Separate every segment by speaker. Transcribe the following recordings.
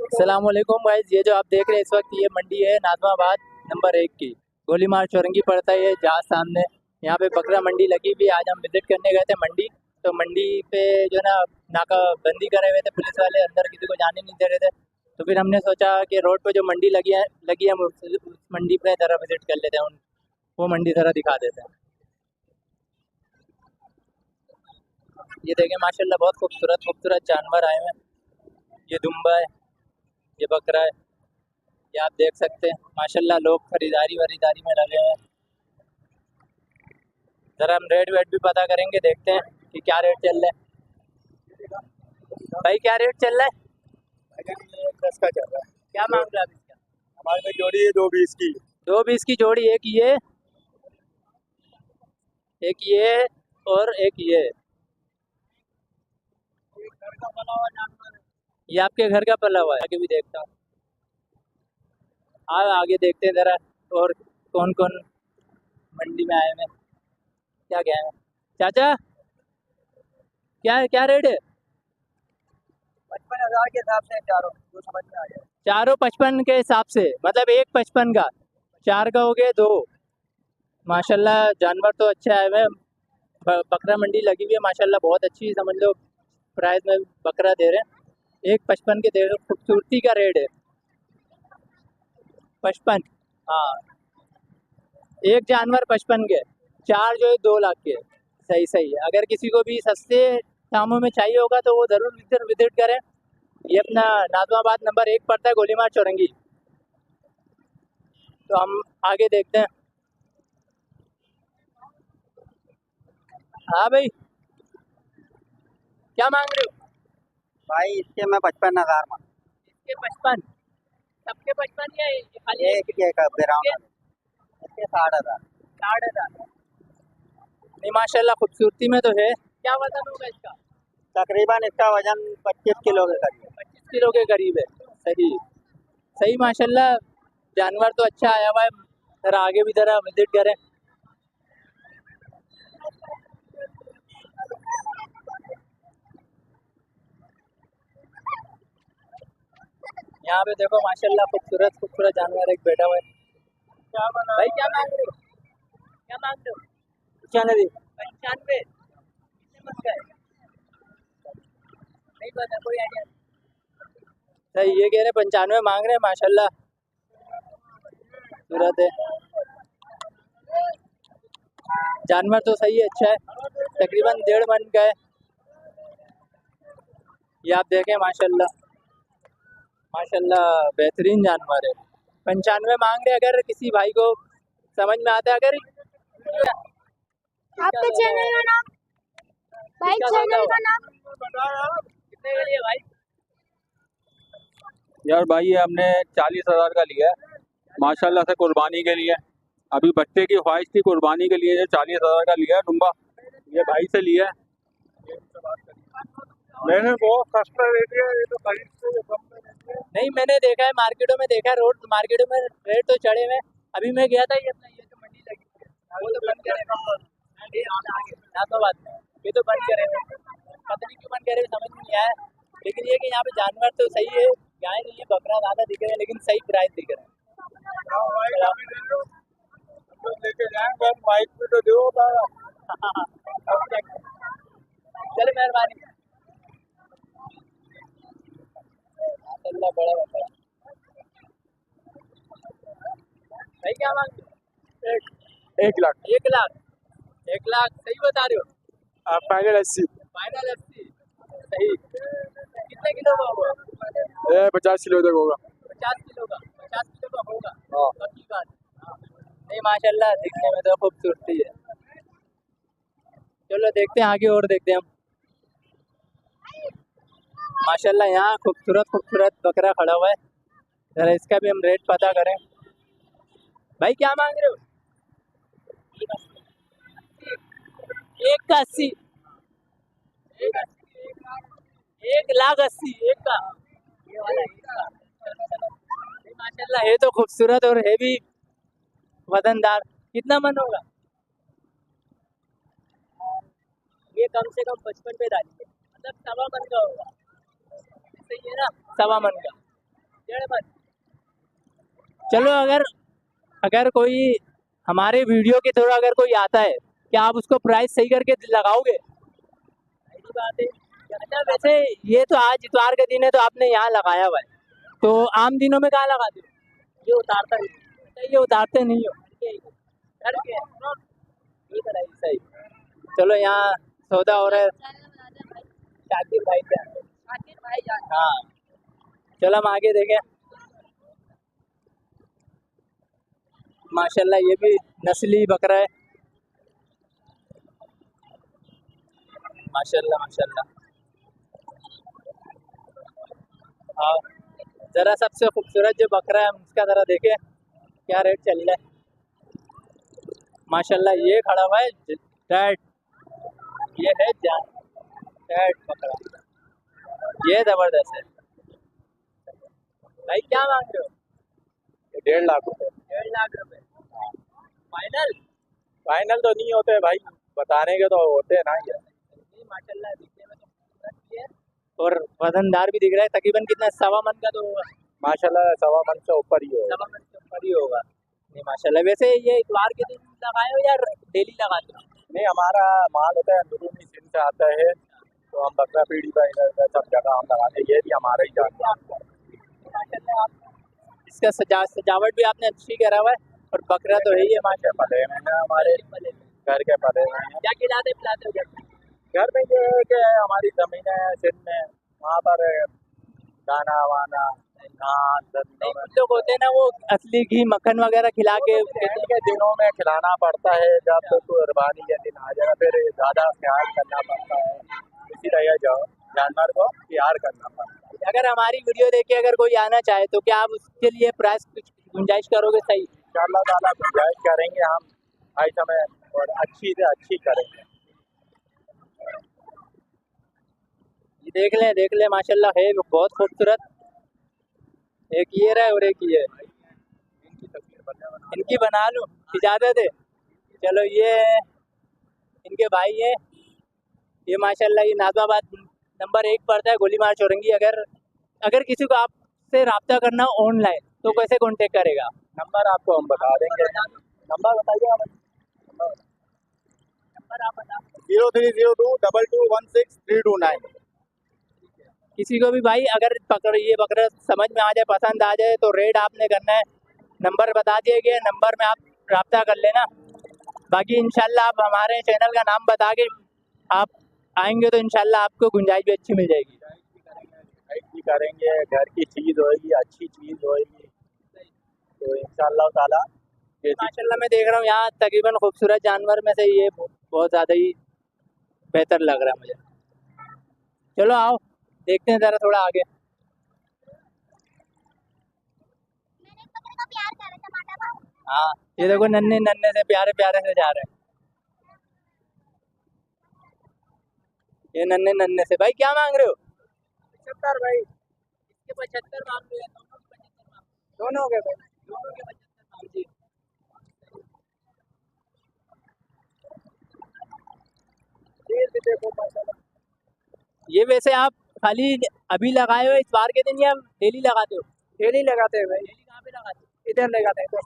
Speaker 1: अस्सलामुअलैकुम गाइस, ये जो आप देख रहे हैं इस वक्त ये मंडी है नाज़माबाद नंबर 1 की। गोलीमार चौरंगी पड़ता है ये जहाँ सामने। यहाँ पे बकरा मंडी लगी हुई। आज हम विजिट करने गए थे मंडी। तो मंडी पे जो ना नाकाबंदी करे हुए थे पुलिस वाले, अंदर किसी को जाने नहीं दे रहे थे। तो फिर हमने सोचा कि रोड पे जो मंडी लगी है हम उस मंडी पे ज़रा विजिट कर लेते हैं। वो मंडी ज़रा दिखा देते हैं। ये देखें माशाल्लाह बहुत खूबसूरत खूबसूरत जानवर आए हुए हैं। ये दुम्बा है, ये बकरा है, ये आप देख सकते हैं। माशाल्लाह लोग खरीदारी वरीदारी में लगे हैं। ज़रा हम रेट वेट भी पता करेंगे, देखते हैं कि क्या रेट चल रहा है। भाई क्या रेट चल रहा है?
Speaker 2: 10 का चल रहा है।
Speaker 1: क्या मांग रहे हैं आप इसका?
Speaker 2: हमारे में जोड़ी है 220 की।
Speaker 1: 220 की जोड़ी। एक ये और एक ये।
Speaker 2: घर का बना हुआ जानवर है।
Speaker 1: ये आपके घर का पला हुआ है? आगे भी देखता हूँ। आगे देखते हैं ज़रा और कौन कौन मंडी में आए हैं। क्या क्या है चाचा, क्या रेट है?
Speaker 2: 55,000 के हिसाब से चारों जो समझ में आ जाए।
Speaker 1: चारों 55 के हिसाब से, मतलब एक 55 का, 4 का हो गया 2। माशाल्लाह जानवर तो अच्छा है। मैं बकरा मंडी लगी हुई है माशाल्लाह, बहुत अच्छी समझ लो प्राइस में बकरा दे रहे हैं। एक 55 के दे रहे हो। खूबसूरती का रेट है 55। हाँ, एक जानवर 55 के, 4 जो है 2 लाख के। सही सही है। अगर किसी को भी सस्ते दामों में चाहिए होगा तो वो ज़रूर विजिट करें। ये अपना नाज़माबाद नंबर 1 पड़ता है, गोलीमार चौरंगी। तो हम आगे देखते हैं। हाँ भाई, क्या मांग रहे हो?
Speaker 2: भाई इसके मैं 55,000 मांग।
Speaker 1: इसके 55, सबके 55 या खाली
Speaker 2: एक के का ब्राउन इसके 60,000।
Speaker 1: 60,000? नहीं माशाल्लाह खूबसूरती में तो है। क्या वजन होगा इसका?
Speaker 2: तकरीबन इसका वजन 25 किलो के करीब है।
Speaker 1: 25 किलो के करीब है। सही सही माशाल्लाह, जानवर तो अच्छा आया हुआ है। ज़रा आगे भी ज़रा विजिट करें। यहाँ पे देखो माशाल्लाह खूबसूरत खूबसूरत जानवर एक बैठा हुआ है। भाई क्या मांग रहे हो? क्या मांग रहे हो?
Speaker 2: 95।
Speaker 1: 95? कितने मन का है? नहीं पता, कोई आइडिया नहीं। सही, ये कह रहे 95 मांग रहे हैं माशाल्लाह। सूरत है, जानवर तो सही है, अच्छा है। तकरीबन 1.5 मन का है। ये आप देखें माशाल्लाह माशाल्लाह बेहतरीन जानवर है। 95 मांग रहे। अगर किसी भाई को समझ में आता है, अगर
Speaker 3: आपका चैनल का नाम भाई, चैनल का नाम
Speaker 1: कितने का लिया भाई?
Speaker 4: यार भाई ये हमने 40,000 का लिया है माशाल्लाह से कुर्बानी के लिए। अभी बच्चे की ख्वाहिश थी कुर्बानी के लिए, ये 40,000 का लिया है डुम्बा। ये भाई से लिया है। मैंने बहुत सस्ता दे दिया, ये तो खरीद से ये कम में देते हैं।
Speaker 1: नहीं, मैंने देखा है मार्केटों में, देखा है रोड मार्केटों में रेट तो चढ़े हुए हैं। अभी मैं गया था, ये अपना ये जो मंडी लगी हुई है वो तो बंद करे हुए नाज़माबाद में। ये तो बंद करे हुए, पता नहीं क्यों बंद करे हुए, समझ में नहीं आया। लेकिन ये कि यहाँ पे जानवर तो सही है, गाय नहीं है, बकरा ज़्यादा दिख रहे हैं, लेकिन सही प्राइस दिख रहे हैं।
Speaker 4: लेके जाएंगे बाइक पे तो दो
Speaker 1: चलो मेहरबानी। माशाल्लाह बड़ा बकरा। भाई क्या मांग रहे हो?
Speaker 4: 1 लाख।
Speaker 1: 1 लाख? 1 लाख सही बता रहे हो?
Speaker 4: आप पैकेट 80।
Speaker 1: फाइनल 80? सही। कितने किलो का होगा?
Speaker 4: 50 किलो तक होगा।
Speaker 1: 50 किलो का? 50 किलो का होगा
Speaker 4: हाँ।
Speaker 1: पक्की बात। नहीं माशाल्लाह दिखने में तो खूबसूरती है। चलो देखते हैं आगे और देखते हैं हम। माशाल्लाह यहाँ खूबसूरत खूबसूरत बकरा खड़ा हुआ है। जरा इसका भी हम रेट पता करें। भाई क्या मांग रहे हो? 1 का 80? 1,80,000 एक का? ये वाला 1 का? माशाल्लाह है तो खूबसूरत और है भी वजनदार। कितना मन होगा? ये कम से कम 55 पे डालिए, मतलब 1.25 मन का होगा। सही है ना? 1.25 मन का। डेढ़ मन। चलो अगर अगर कोई हमारे वीडियो के थ्रू अगर कोई आता है, क्या आप उसको प्राइस सही करके लगाओगे? ऐसी बात है। अच्छा वैसे ये तो आज इतवार का दिन है तो आपने यहाँ लगाया हुआ है, तो आम दिनों में कहाँ लगाते हो? ये उतारता नहीं। अच्छा, ये उतारते नहीं हो घर के? ठीक है, सही। चलो यहाँ सौदा हो रहा है शाकिर भाई का। हाँ चलो हम आगे देखें। माशाल्लाह ये भी नस्ली बकरा है। माशाल्लाह माशाल्लाह। हाँ ज़रा सबसे खूबसूरत जो बकरा है उसका ज़रा देखें क्या रेट चल रहा है। माशाल्लाह ये खड़ा हुआ है डैड, ये है जान डैड बकरा, ये ज़बरदस्त है। भाई क्या मांग रहे हो?
Speaker 2: 1.5 लाख रुपए।
Speaker 1: 1.5 लाख रुपए फाइनल?
Speaker 2: फाइनल तो नहीं होते भाई, बताने के तो होते हैं ना ये।
Speaker 1: माशाल्लाह दिखने में तो खूबसूरत भी है और वजनदार भी दिख रहा है। तकरीबन कितना 1.25 मन का तो होगा?
Speaker 2: माशाल्लाह 1.25 मन से ऊपर ही होगा।
Speaker 1: 1.25 मन से ऊपर ही होगा। नहीं माशाल्लाह। वैसे ये इतवार के दिन लगाए हो या डेली लगाते हो?
Speaker 2: नहीं, हमारा माल होता है अंदरूनी सिंध से आता है, तो हम बकरा पीढ़ी का इधर उधर सब जगह हम लगाते हैं, ये भी हमारा ही जाता है।
Speaker 1: माशाल्लाह आप इसका सजावट भी आपने अच्छी करा हुआ है और बकरा तो है ही है माशाल्लाह।
Speaker 2: पले में है हमारे घर के पले में है।
Speaker 1: क्या खिलाते पिलाते हो घर में?
Speaker 2: घर में ये है कि हमारी ज़मीन है सिंध में, वहाँ पर दाना वाना घास
Speaker 1: नहीं कुछ लोग होते हैं ना वो असली घी मक्खन वगैरह खिला के
Speaker 2: ठंड के दिनों में खिलाना पड़ता है, जब कुर्बानी के दिन आ जाए फिर ज़्यादा ख्याल करना पड़ता है, इसी तरह जानवर को प्यार करना पड़ता है।
Speaker 1: अगर हमारी वीडियो देख के अगर कोई आना चाहे तो क्या आप उसके लिए प्राइस कुछ गुंजाइश करोगे? सही
Speaker 2: इंशाअल्लाह ताला गुंजाइश करेंगे हम भाई समय, और अच्छी से अच्छी करेंगे।
Speaker 1: ये देख ले माशाल्लाह है बहुत खूबसूरत। एक ये रहा है और एक ये है। इनकी बना लूँ इजाज़त है? चलो ये इनके भाई है, ये माशाल्लाह ये नाज़माबाद नंबर 1 पड़ता है गोलीमार चौरंगी। अगर किसी को आपसे रब्ता करना ऑनलाइन तो कैसे कांटेक्ट करेगा?
Speaker 2: नंबर आपको हम बता देंगे। नंबर बताइए आप।
Speaker 1: नंबर आप बता।
Speaker 2: 03022216 329।
Speaker 1: किसी को भी भाई अगर ये बकरा समझ में आ जाए, पसंद आ जाए तो रेट आपने करना है। नंबर बता दिए गए, नंबर में आप रब्ता कर लेना। बाकी इंशाल्लाह आप हमारे चैनल का नाम बता के आप आएंगे तो इंशाल्लाह आपको गुंजाइश भी अच्छी मिल जाएगी।
Speaker 2: भी करेंगे, घर की चीज़ होएगी, अच्छी चीज़ होएगी, तो इंशाअल्लाह ताला
Speaker 1: माशाल्लाह मैं देख रहा हूँ यहाँ तकरीबन खूबसूरत जानवर में से ये बहुत ज़्यादा ही बेहतर लग रहा है मुझे। चलो आओ देखते हैं ज़रा थोड़ा आगे। हाँ ये देखो नन्हे नन्हे से प्यारे प्यारे से जा रहे हैं, ये नन्हे नन्हे से। भाई क्या मांग रहे हो?
Speaker 2: 75 भाई।
Speaker 1: इसके 75 मांग रहे हैं,
Speaker 2: दोनों के भाई।
Speaker 1: दोनों के 75 मांग जी।
Speaker 2: देखो माशाल्लाह।
Speaker 1: ये वैसे आप खाली अभी लगाए हो इस बार के दिन या डेली लगाते हो?
Speaker 2: डेली लगाते हैं भाई।
Speaker 1: डेली कहाँ पे लगाते हो?
Speaker 2: इधर लगाते हैं इधर।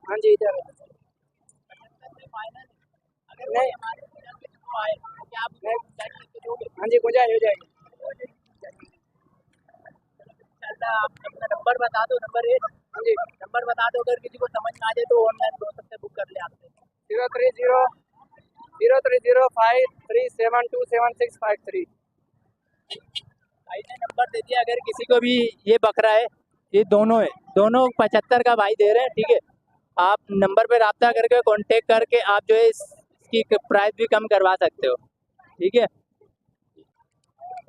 Speaker 2: हाँ जी इधर।
Speaker 1: अगर नहीं हमारे चैनल पे तो आए तो क्या आप दोगे?
Speaker 2: हाँ जी गुंजाइश हो जाएगी।
Speaker 1: इंशाल्लाह आप अपना नंबर बता दो। नंबर 1
Speaker 2: हाँ जी
Speaker 1: नंबर बता दो, अगर किसी को समझ में आ जाए तो ऑनलाइन हो सकते बुक कर ले आपसे।
Speaker 2: 03053727653।
Speaker 1: भाई ने नंबर दे दिया। अगर किसी को भी ये बकरा है, ये दोनों है, दोनों 75 का भाई दे रहे हैं, ठीक है। आप नंबर पे रब्ता करके कांटेक्ट करके आप जो है इसकी प्राइस भी कम करवा सकते हो, ठीक है।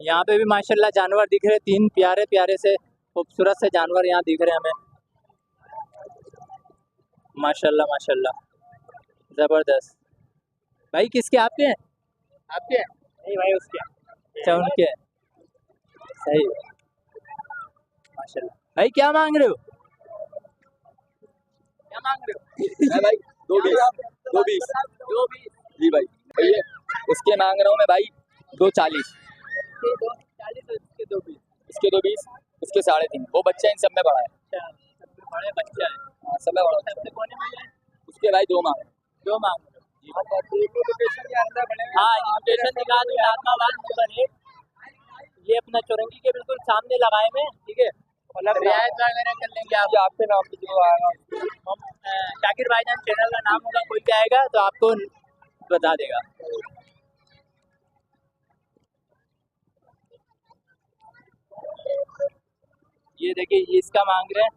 Speaker 1: यहाँ पे भी माशाल्लाह जानवर दिख रहे, 3 प्यारे प्यारे से खूबसूरत से जानवर यहाँ दिख रहे हैं हमें। माशाल्लाह माशाल्लाह ज़बरदस्त। भाई किसके? आपके हैं? आपके हैं?
Speaker 2: नहीं भाई उसके।
Speaker 1: अच्छा उनके हैं, सही है माशाल्लाह। भाई क्या मांग रहे हो? क्या मांग रहे हो?
Speaker 5: भाई 220 जी भाई। ये उसके मांग रहा हूँ मैं भाई 240।
Speaker 1: 240 इसके 220।
Speaker 5: इसके 2.20, इसके 3.5। वो बच्चा इन सब में बड़ा है।
Speaker 1: अच्छा, सबसे बड़े बच्चे हैं।
Speaker 5: हाँ, सब में बड़ा बच्चा
Speaker 1: सबसे कोने में है?
Speaker 5: उसके भाई 2 मांग।
Speaker 1: 2 मांग।
Speaker 2: लोकेशन के अंदर बने
Speaker 1: हाँ, लोकेशन दिखा दूँ, नाजमाबाद नंबर 1। ये अपना चौरंगी के बिल्कुल सामने लगाए में, ठीक है। मतलब रियायत वगैरह कर लेंगे आप।
Speaker 2: आपके नाम पे जो आएगा
Speaker 1: शाकिर भाईजान चैनल का नाम होगा, कोई भी आएगा तो आपको बता देगा। ये देखिए, ये इसका मांग रहे हैं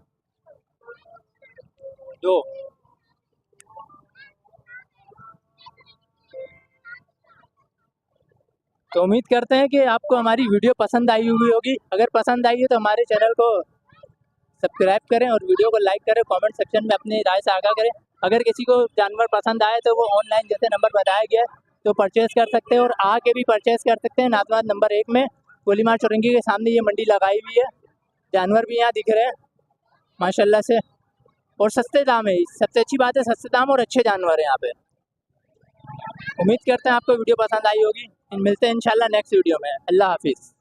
Speaker 1: 2। तो उम्मीद करते हैं कि आपको हमारी वीडियो पसंद आई हुई होगी। अगर पसंद आई है तो हमारे चैनल को सब्सक्राइब करें और वीडियो को लाइक करें, कमेंट सेक्शन में अपनी राय साझा करें। अगर किसी को जानवर पसंद आए तो वो ऑनलाइन जैसे नंबर बताया गया है तो परचेज़ कर सकते हैं और आके भी परचेज़ कर सकते हैं। नाजमाबाद नंबर 1 में गोलीमार चौरंगी के सामने ये मंडी लगाई हुई है। जानवर भी यहाँ दिख रहे हैं माशाल्लाह से, और सस्ते दाम है। सबसे अच्छी बात है सस्ते दाम और अच्छे जानवर हैं यहाँ पे। उम्मीद करते हैं आपको वीडियो पसंद आई होगी। मिलते हैं इंशाल्लाह नेक्स्ट वीडियो में। अल्लाह हाफिज़।